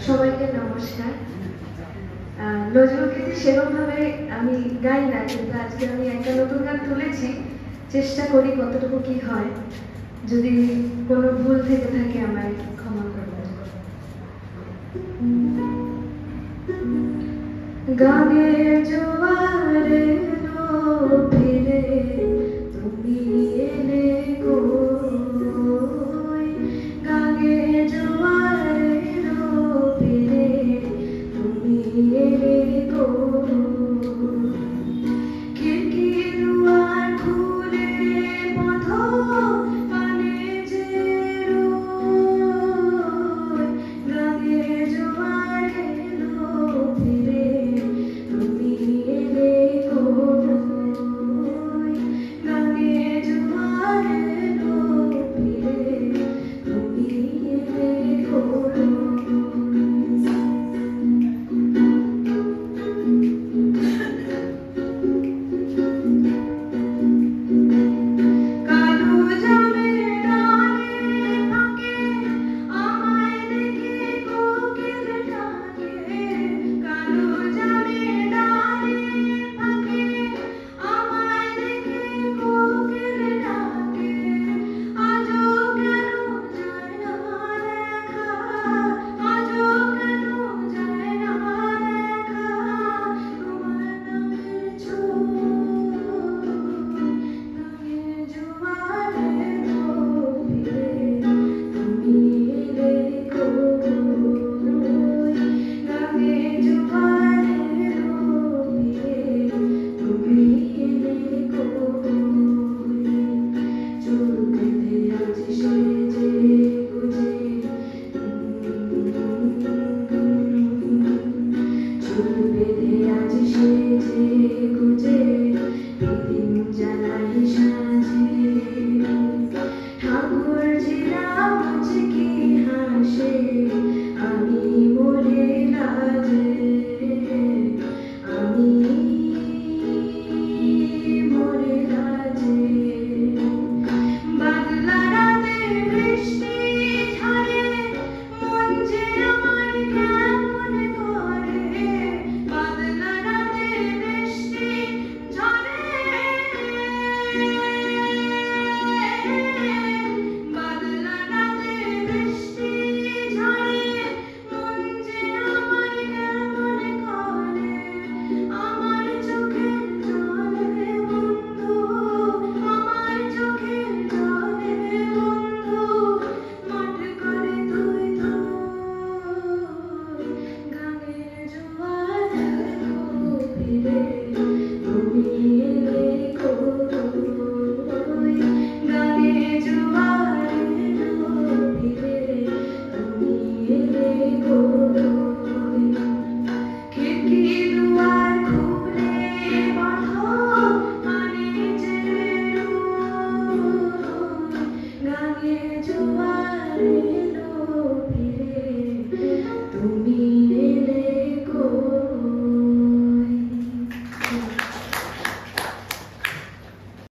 সবাইকে নমস্কার। নজরুল গীতি সেরকমভাবে আমি গাই না, কিন্তু আজকে আমি একটা নতুন গান তুলেছি, চেষ্টা করি কতটুকু কি হয়। যদি কোনো ভুল থেকে থাকে আমায় ক্ষমা করবেন। গানের জোয়ারে ফিরে তুমি এলে কই, গানের জোয়ারে ফিরে তুমি এলে কই, খিড়কি দুয়ার খুলে পথ পানে যে রোয়, গানের জোয়ারে ফিরে তুমি এলে কই, গানের জোয়ারে ফিরে তুমি এলে কই। Gagne Juare